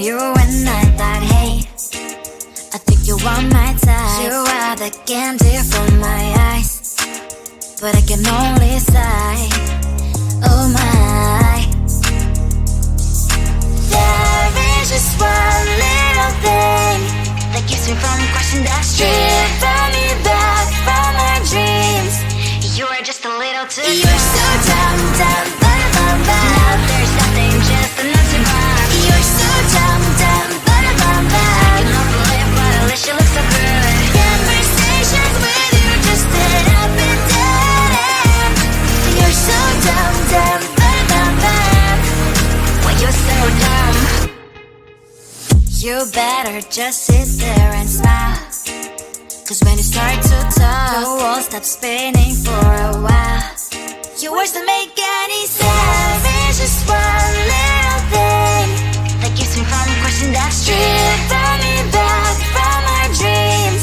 you and I thought, hey, I think you are my type. You are the candy from my eyes, but I can only sigh, oh my. There is just one little thing that keeps me from crossing that street. Drive me back from my dreams. You are just a little too far. You're so dumb, dumb, ba-da-bum-bum. Now there's nothing, just an empty bomb. You're so dumb, dumb, ba-da-bum-bum. I can overlive, but at least you look so good. Conversations with you just end up in dead end. You're so dumb, dumb, ba-da-bum-bum. Why you're so dumb? You better just sit there and smile, 'cause when you start to talk, the world stops spinning for a while. Your words don't make any sense. There's just one little thing that keeps me from crossing that street. Pull me back from my dreams.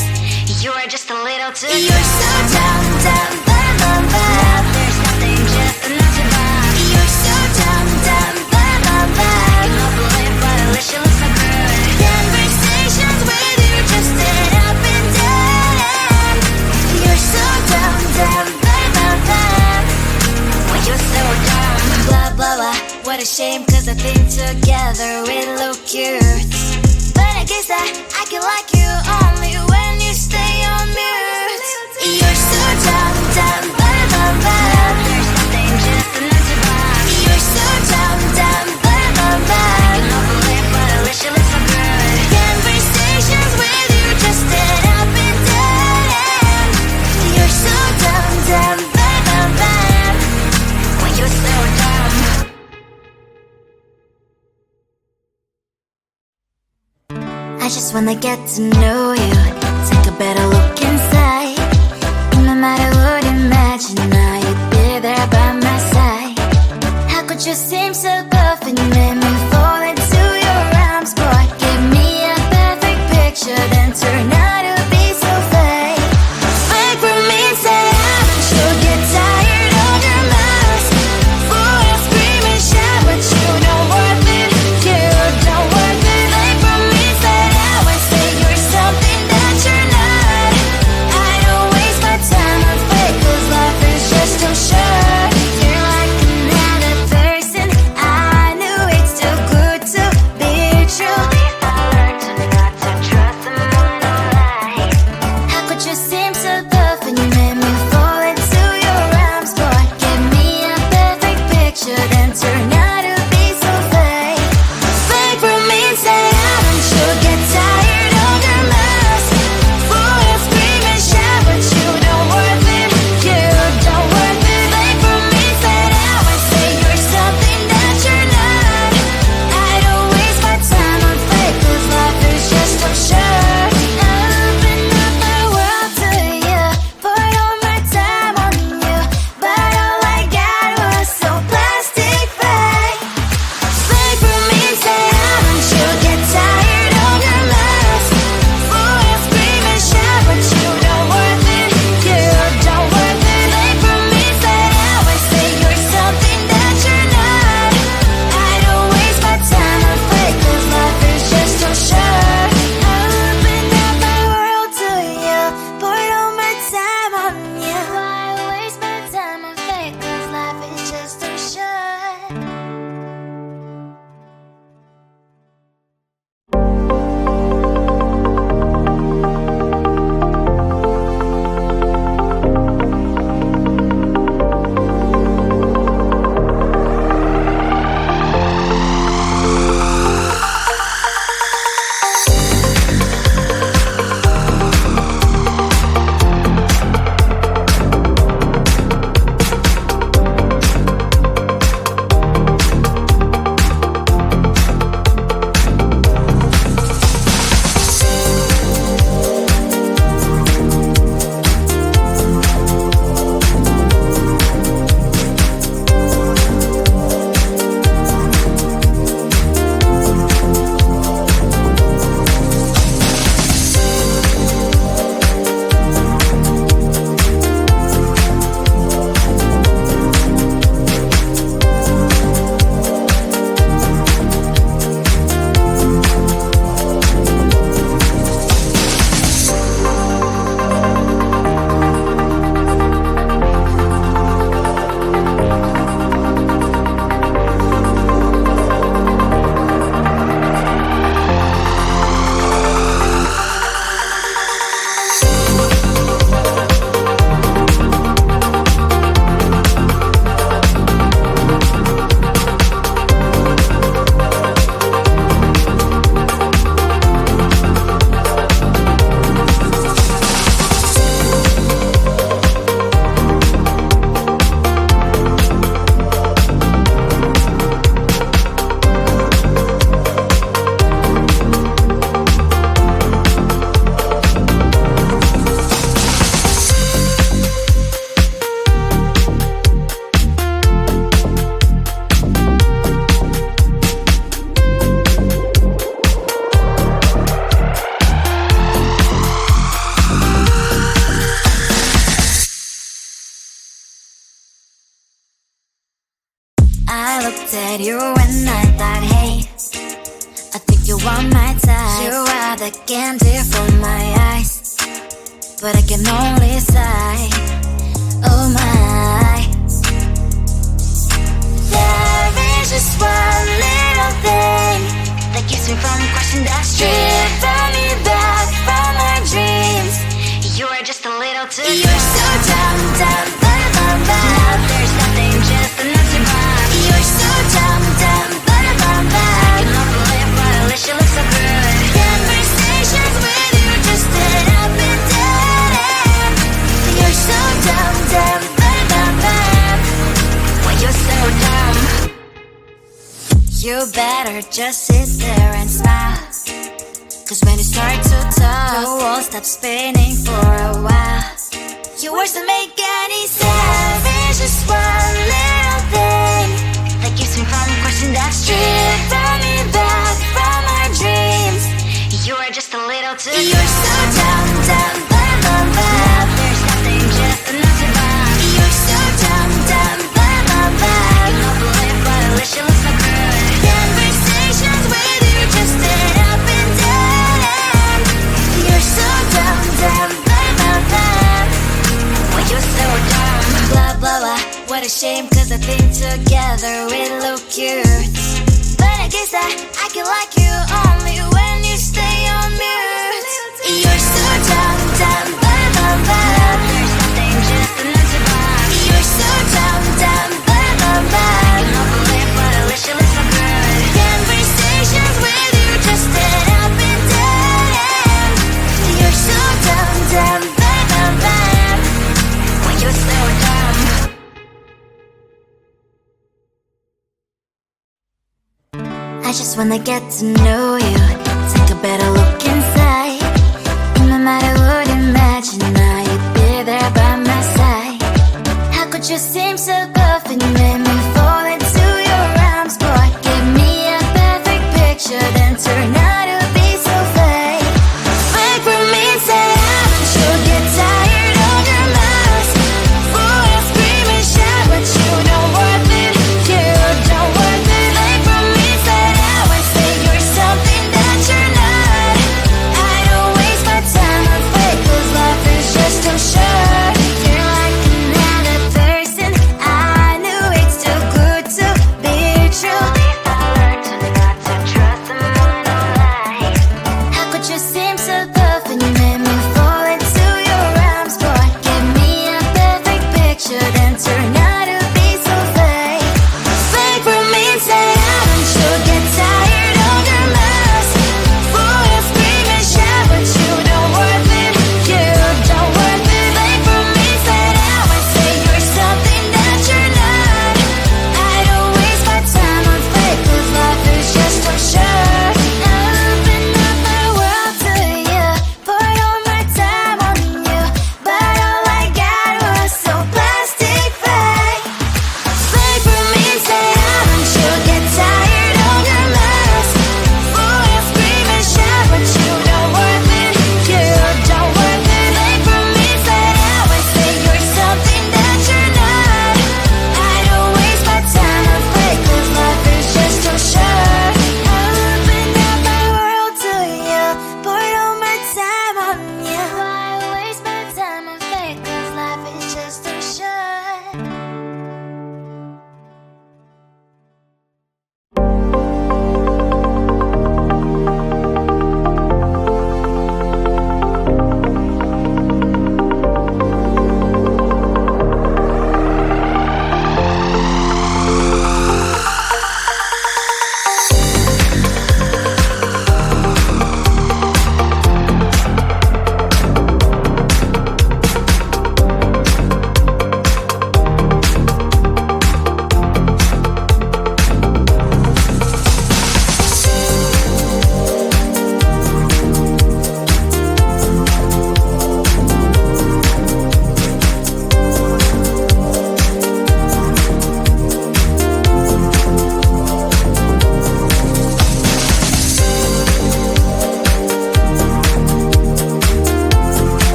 You are just a little too far. You're so dumb, dumb, ba-da-bum-bum. Now there's nothing, just an empty bomb. You're so dumb, dumb, ba-da-bum-bum. I can overlive, but at least you look so good. Conversations with you just end up in dead end. You're so dumb, dumb, ba-da-bum-bum. Why you're so dumb? Blah, blah, blah. What a shame, 'cause I think together we look cute. But I guess that I can like you only when you stay on mute. You're so dumb, dumb, ba-da-bum-bum. There's nothing, just an empty bomb. You're so dumb, dumb, ba-da-bum-bum. I can overlive, but at least you look so good. Conversations with you just end up in dead end. You're so dumb, dumb, ba-da-bum-bum. Why you're so dumb? I just wanna get to know you, take a better look inside. No matter what, imagine now you'd be there by my side. How could you seem so tough and you made me fall into your arms, boy? Give me a perfect picture, then turn out to be so fake. Wait for me, say you'll get tired of your mouth. Boy, I'll scream and shout, but you don't worth it. You don't worth it. Wait for me, say you're something that you're not. I don't waste my time on fake, 'cause life is just too short. You're like another person. I knew it's too good to be true. I learned to not to trust someone who at you when I thought, hey, I think you are my type. You are the candy from my eyes, but I can only sigh, oh my. There is just one little thing that keeps me from crossing that street, driving me back from my dreams. You are just a little too close. You're so dumb, dumb, bum, bum, bum. Now there's nothing, just enough to run. You're so dumb, dumb, bum, bum, bum. I cannot believe but at least you look so good. Conversations with you just end up in dead end. You're so dumb, dumb, bum, bum, bum. Why you're so dumb? You better just sit there and smile, 'cause when you start to talk, the world stops spinning for a while. Your words don't make any sense. There's just one little thing that keeps me from crossing that street, driving me back from our dreams. You are just a little too close. You're so dumb, dumb, bum, bum, bum. Now there's nothing, just enough to run. You're so dumb, dumb, bum, bum, bum. I cannot believe but at least you look so good. Conversations with you just end up in dead end. You're so dumb, dumb, bum, bum, bum. Why you're so dumb? Blah, blah, blah. What a shame, 'cause I think together we look cute. But I guess that I can like you only when you stay on mute. You're so dumb, dumb, bum, bum, bum. There's nothing, just enough to run. You're so dumb, dumb, bum, bum, bum. I cannot believe but at least you look so good. Conversations with you just end up in dead end. You're so dumb, dumb, bum, bum, bum. Why you're so dumb? I just wanna get to know you, take a better look inside. No matter what, imagine I'd be there by my side. How could you seem so good for me?